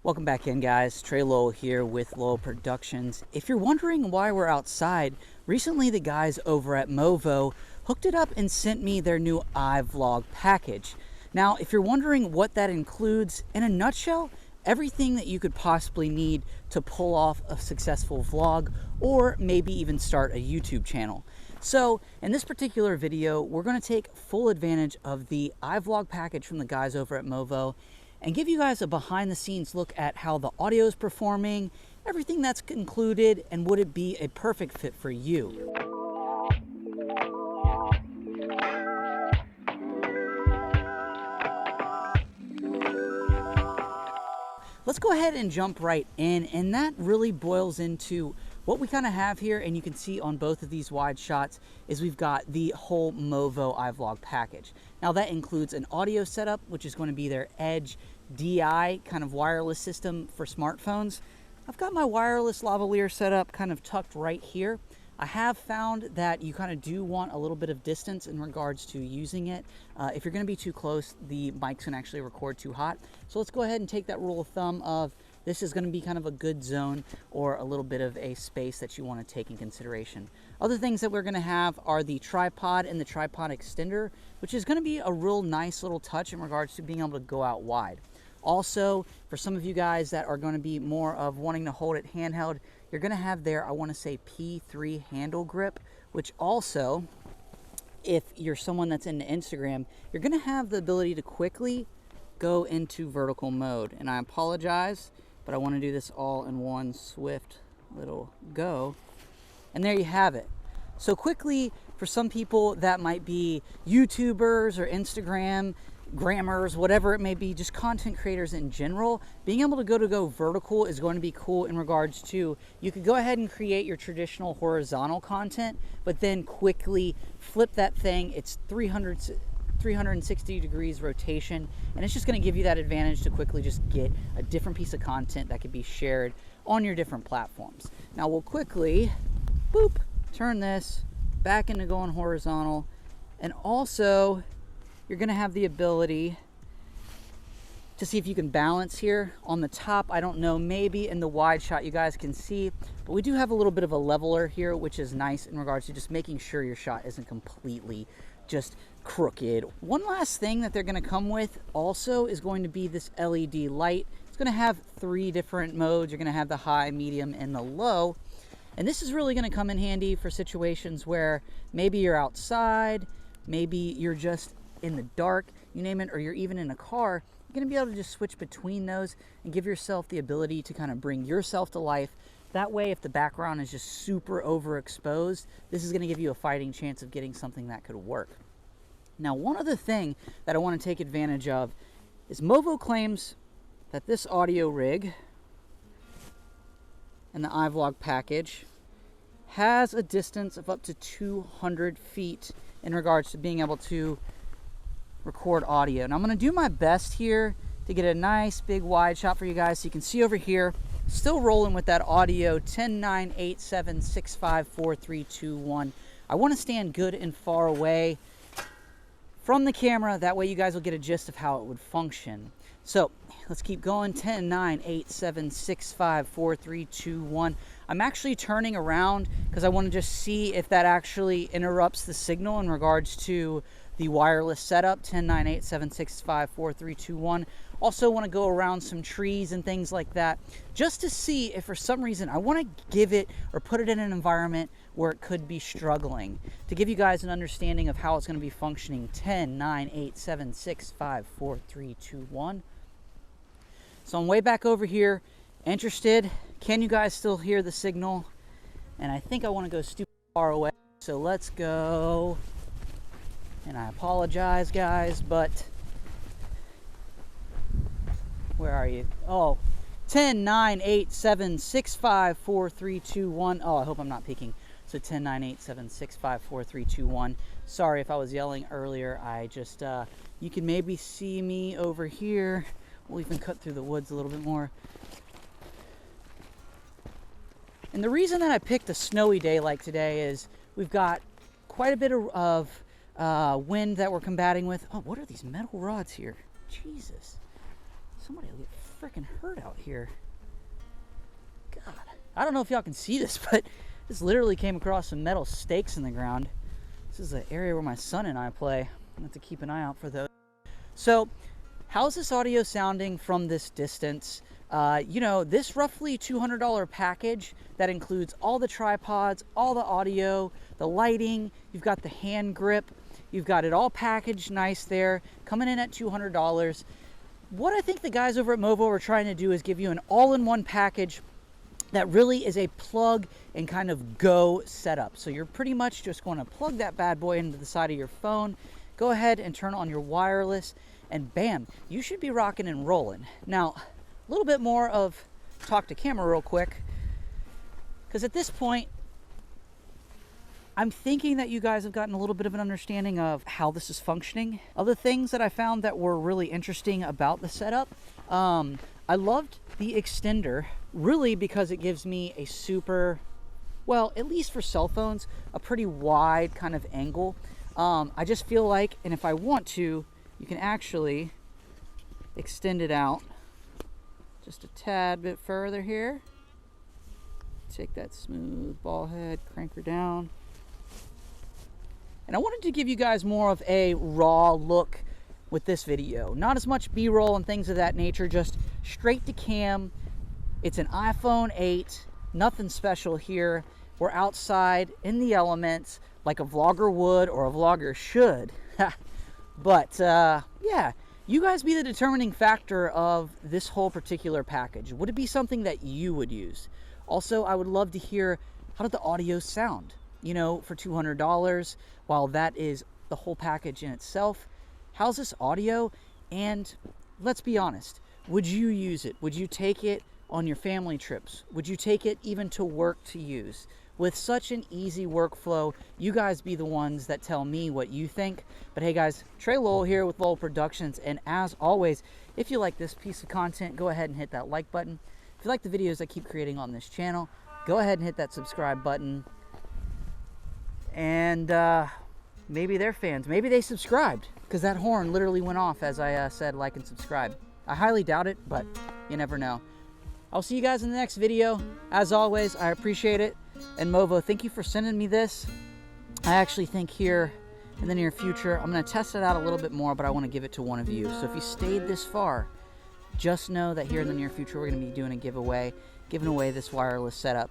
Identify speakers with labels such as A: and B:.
A: Welcome back in, guys. Trey Lowell here with Lowell Productions. If you're wondering why we're outside, recently the guys over at Movo hooked it up and sent me their new iVLOG package. Now, if you're wondering what that includes, in a nutshell, everything that you could possibly need to pull off a successful vlog or maybe even start a YouTube channel. So in this particular video, we're going to take full advantage of the iVLOG package from the guys over at Movo and give you guys a behind the scenes look at how the audio is performing, everything that's included, and would it be a perfect fit for you. Let's go ahead and jump right in, and that really boils into what we kind of have here, and you can see on both of these wide shots is we've got the whole Movo iVLOG package. Now that includes an audio setup, which is going to be their Edge DI kind of wireless system for smartphones. I've got my wireless lavalier setup kind of tucked right here. I have found that you kind of do want a little bit of distance in regards to using it. If you're going to be too close, the mics can actually record too hot. So let's go ahead and take that rule of thumb of this is going to be kind of a good zone or a little bit of a space that you want to take in consideration. Other things that we're going to have are the tripod and the tripod extender, which is going to be a real nice little touch in regards to being able to go out wide. Also, for some of you guys that are going to be more of wanting to hold it handheld, you're going to have there, I want to say P3 handle grip, which also, if you're someone that's into Instagram, you're going to have the ability to quickly go into vertical mode. And I apologize, but I want to do this all in one swift little go. And there you have it. So quickly, for some people that might be YouTubers or Instagram grammars, whatever it may be, just content creators in general, being able to go vertical is going to be cool in regards to you could go ahead and create your traditional horizontal content, but then quickly flip that thing. It's 360 degrees rotation, and it's just going to give you that advantage to quickly just get a different piece of content that could be shared on your different platforms. Now we'll quickly boop turn this back into going horizontal, and also you're going to have the ability to see if you can balance here on the top. I don't know, maybe in the wide shot you guys can see, but we do have a little bit of a leveler here, which is nice in regards to just making sure your shot isn't completely just crooked. One last thing that they're going to come with also is going to be this LED light. It's going to have 3 different modes. You're going to have the high, medium, and the low. And this is really going to come in handy for situations where maybe you're outside, maybe you're just in the dark, you name it, or you're even in a car. You're going to be able to just switch between those and give yourself the ability to kind of bring yourself to life. That way, if the background is just super overexposed, this is going to give you a fighting chance of getting something that could work. Now, one other thing that I want to take advantage of is Movo claims that this audio rig and the iVLOG package has a distance of up to 200 feet in regards to being able to record audio. And I'm going to do my best here to get a nice big wide shot for you guys so you can see over here. Still rolling with that audio 10, 9, 8, 7, 6, 5, 4, 3, 2, 1. I want to stand good and far away from the camera. That way you guys will get a gist of how it would function. So let's keep going. 10, 9, 8, 7, 6, 5, 4, 3, 2, 1. I'm actually turning around because I want to just see if that actually interrupts the signal in regards to the wireless setup. 10, 9, 8, 7, 6, 5, 4, 3, 2, 1. Also want to go around some trees and things like that just to see if for some reason I want to give it or put it in an environment where it could be struggling, to give you guys an understanding of how it's going to be functioning. 10, 9, 8, 7, 6, 5, 4, 3, 2, 1. So I'm way back over here, interested. Can you guys still hear the signal? And I think I want to go stupid far away. So let's go. And I apologize, guys, but where are you? Oh, 10, 9, 8, 7, 6, 5, 4, 3, 2, 1. Oh, I hope I'm not peeking. So 10, 9, 8, 7, 6, 5, 4, 3, 2, 1. Sorry if I was yelling earlier. I just, you can maybe see me over here. We'll even cut through the woods a little bit more. And the reason that I picked a snowy day like today is we've got quite a bit of wind that we're combating with. Oh, what are these metal rods here? Jesus. Somebody will get freaking hurt out here. God, I don't know if y'all can see this, but this literally came across some metal stakes in the ground. This is the area where my son and I play. I have to keep an eye out for those. So, how's this audio sounding from this distance? You know, this roughly $200 package that includes all the tripods, all the audio, the lighting, you've got the hand grip, you've got it all packaged nice there, coming in at $200. What I think the guys over at Movo are trying to do is give you an all-in-one package that really is a plug and kind of go setup. So you're pretty much just going to plug that bad boy into the side of your phone, go ahead and turn on your wireless, and bam, you should be rocking and rolling. Now, a little bit more of talk to camera real quick, because at this point, I'm thinking that you guys have gotten a little bit of an understanding of how this is functioning. Other things that I found that were really interesting about the setup, I loved the extender, really because it gives me a super, well, at least for cell phones, a pretty wide kind of angle. I just feel like, and if I want to, you can actually extend it out just a tad bit further here. Take that smooth ball head, crank her down. And I wanted to give you guys more of a raw look with this video. Not as much B-roll and things of that nature, just straight to cam. It's an iPhone 8, nothing special here. We're outside in the elements like a vlogger would or a vlogger should. But yeah, you guys be the determining factor of this whole particular package. Would it be something that you would use? Also, I would love to hear, how did the audio sound? You know, for $200, while that is the whole package in itself, how's this audio? And let's be honest, would you use it? Would you take it on your family trips? Would you take it even to work to use? With such an easy workflow, you guys be the ones that tell me what you think. But hey guys, Trey Lowell here with Lowell Productions, and as always, if you like this piece of content, go ahead and hit that like button. If you like the videos I keep creating on this channel, go ahead and hit that subscribe button. And maybe they're fans. Maybe they subscribed, because that horn literally went off as I said like and subscribe. I highly doubt it, but you never know. I'll see you guys in the next video. As always, I appreciate it. And Movo, thank you for sending me this. I actually think here in the near future, I'm going to test it out a little bit more, but I want to give it to one of you. So if you stayed this far, just know that here in the near future, we're going to be doing a giveaway, giving away this wireless setup.